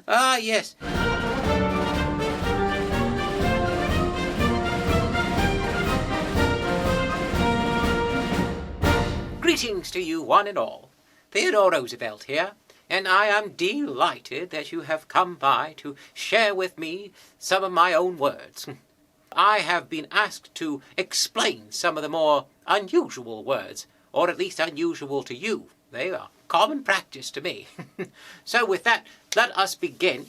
Ah, yes. Greetings to you one and all. Theodore Roosevelt here, and I am delighted that you have come by to share with me some of my own words. I have been asked to explain some of the more unusual words, or at least unusual to you. They are common practice to me. So with that, let us begin.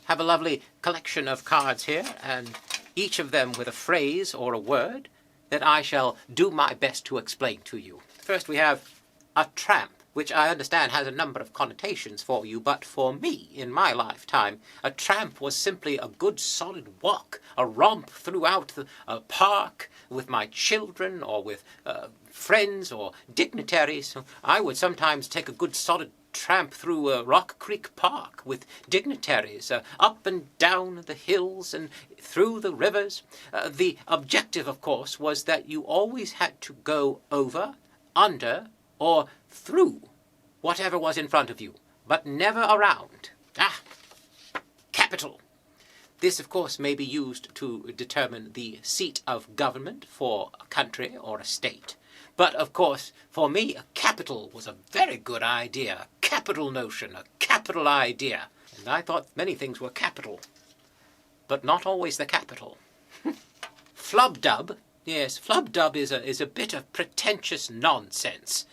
Have a lovely collection of cards here, and each of them with a phrase or a word that I shall do my best to explain to you. First we have a tramp, which I understand has a number of connotations for you, but for me, in my lifetime, a tramp was simply a good solid walk, a romp throughout the park with my children or with friends or dignitaries. I would sometimes take a good solid tramp through Rock Creek Park with dignitaries, up and down the hills and through the rivers. The objective, of course, was that you always had to go over, under, or through whatever was in front of you, but never around. Capital. This, of course, may be used to determine the seat of government for a country or a state. But, of course, for me, a capital was a very good idea, a capital notion, a capital idea. And I thought many things were capital, but not always the capital. Flub Dub. Yes, Flub Dub is a bit of pretentious nonsense.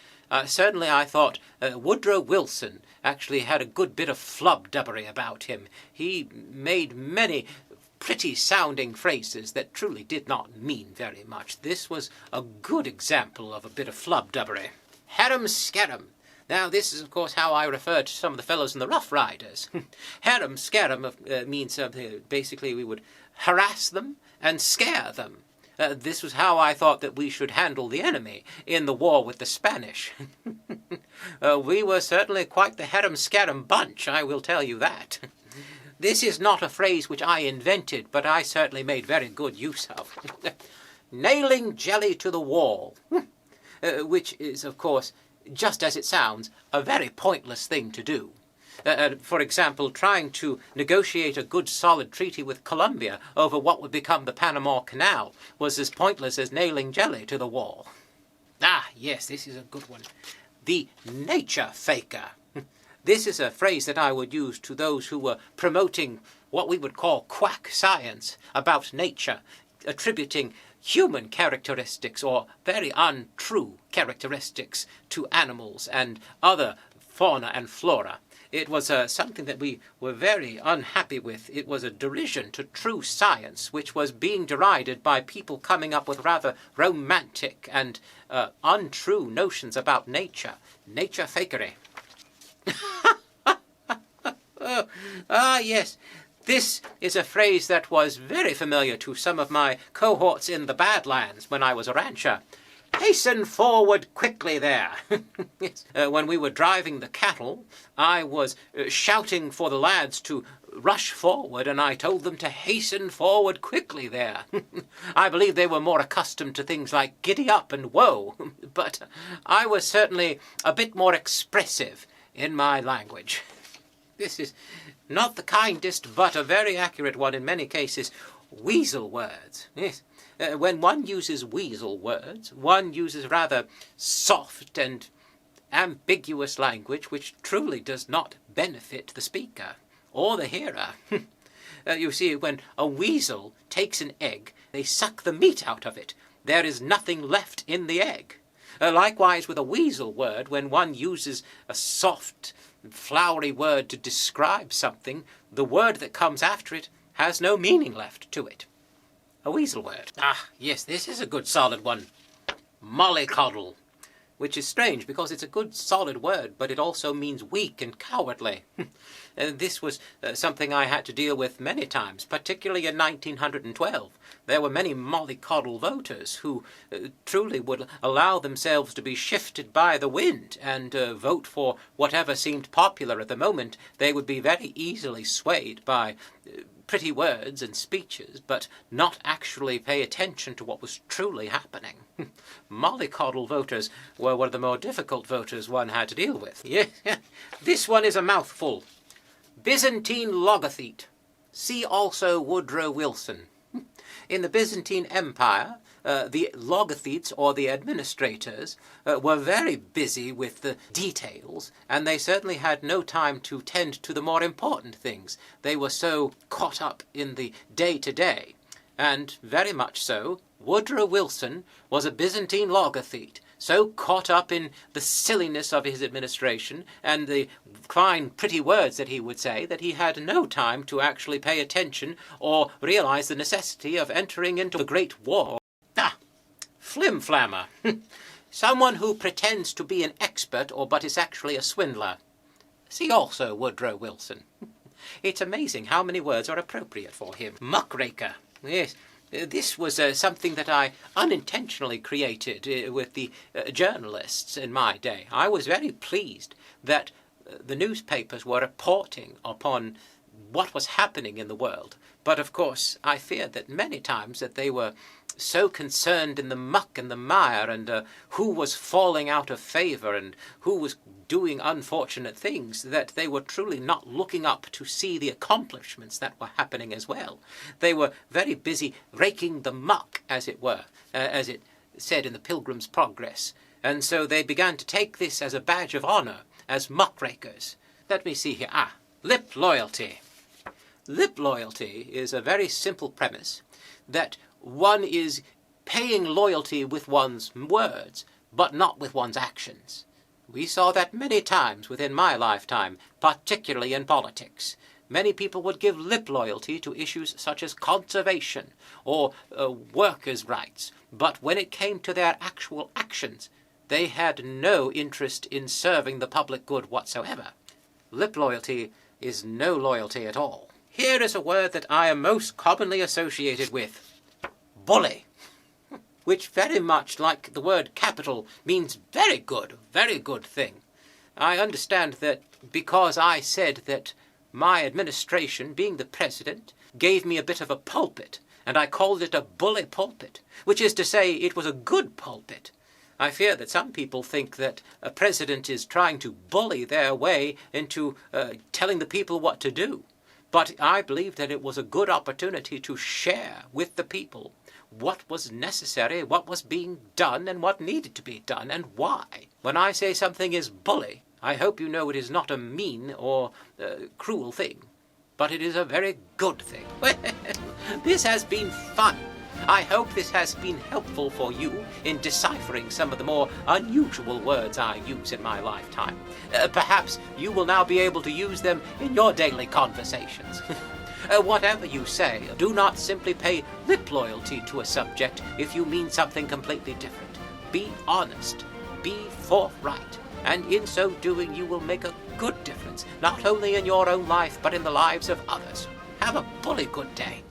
Certainly I thought Woodrow Wilson actually had a good bit of flub-dubbery about him. He made many pretty-sounding phrases that truly did not mean very much. This was a good example of a bit of flub-dubbery. Harem Scaram. Now, this is, of course, how I refer to some of the fellows in the Rough Riders. Harem Scaram means basically we would harass them and scare them. This was how I thought that we should handle the enemy in the war with the Spanish. We were certainly quite the Harem Scaram bunch, I will tell you that. This is not a phrase which I invented, but I certainly made very good use of. Nailing jelly to the wall, which is, of course, just as it sounds, a very pointless thing to do. For example, trying to negotiate a good solid treaty with Colombia over what would become the Panama Canal was as pointless as nailing jelly to the wall. Yes, this is a good one. The nature faker. This is a phrase that I would use to those who were promoting what we would call quack science about nature, attributing human characteristics or very untrue characteristics to animals and other fauna and flora. It was something that we were very unhappy with. It was a derision to true science, which was being derided by people coming up with rather romantic and untrue notions about nature. Nature fakery. Yes. This is a phrase that was very familiar to some of my cohorts in the Badlands when I was a rancher. Hasten forward quickly there. Yes. When we were driving the cattle, I was shouting for the lads to rush forward, and I told them to hasten forward quickly there. I believe they were more accustomed to things like giddy up and whoa, but I was certainly a bit more expressive in my language. This is not the kindest, but a very accurate one in many cases. Weasel words. Yes. When one uses weasel words, one uses rather soft and ambiguous language which truly does not benefit the speaker or the hearer. You see, when a weasel takes an egg, they suck the meat out of it. There is nothing left in the egg. Likewise with a weasel word, when one uses a soft, flowery word to describe something, the word that comes after it has no meaning left to it. A weasel word. Yes, this is a good solid one. Mollycoddle. Which is strange because it's a good solid word, but it also means weak and cowardly. This was something I had to deal with many times, particularly in 1912. There were many mollycoddle voters who truly would allow themselves to be shifted by the wind and vote for whatever seemed popular at the moment. They would be very easily swayed by pretty words and speeches, but not actually pay attention to what was truly happening. Mollycoddle voters were one of the more difficult voters one had to deal with. Yeah, this one is a mouthful. Byzantine logothete. See also Woodrow Wilson. In the Byzantine Empire, the logothetes, or the administrators, were very busy with the details, and they certainly had no time to tend to the more important things. They were so caught up in the day-to-day. And very much so, Woodrow Wilson was a Byzantine logothete, so caught up in the silliness of his administration and the fine, pretty words that he would say that he had no time to actually pay attention or realize the necessity of entering into the Great War. Flimflammer. Someone who pretends to be an expert but is actually a swindler. See also Woodrow Wilson. It's amazing how many words are appropriate for him. Muckraker. Yes. This was something that I unintentionally created with the journalists in my day. I was very pleased that the newspapers were reporting upon what was happening in the world. But of course, I feared that many times that they were so concerned in the muck and the mire and who was falling out of favor and who was doing unfortunate things, that they were truly not looking up to see the accomplishments that were happening as well. They were very busy raking the muck, as it were, as it said in the Pilgrim's Progress. And so they began to take this as a badge of honor, as muckrakers. Let me see here. Lip loyalty. Lip loyalty is a very simple premise that one is paying loyalty with one's words, but not with one's actions. We saw that many times within my lifetime, particularly in politics. Many people would give lip loyalty to issues such as conservation or workers' rights, but when it came to their actual actions, they had no interest in serving the public good whatsoever. Lip loyalty is no loyalty at all. Here is a word that I am most commonly associated with. Bully. Which very much like the word capital means very good thing. I understand that because I said that my administration, being the president, gave me a bit of a pulpit, and I called it a bully pulpit, which is to say it was a good pulpit. I fear that some people think that a president is trying to bully their way into telling the people what to do. But I believe that it was a good opportunity to share with the people what was necessary, what was being done, and what needed to be done, and why. When I say something is bully, I hope you know it is not a mean or cruel thing, but it is a very good thing. This has been fun. I hope this has been helpful for you in deciphering some of the more unusual words I use in my lifetime. Perhaps you will now be able to use them in your daily conversations. Whatever you say, do not simply pay lip loyalty to a subject if you mean something completely different. Be honest, be forthright, and in so doing you will make a good difference, not only in your own life, but in the lives of others. Have a bully good day.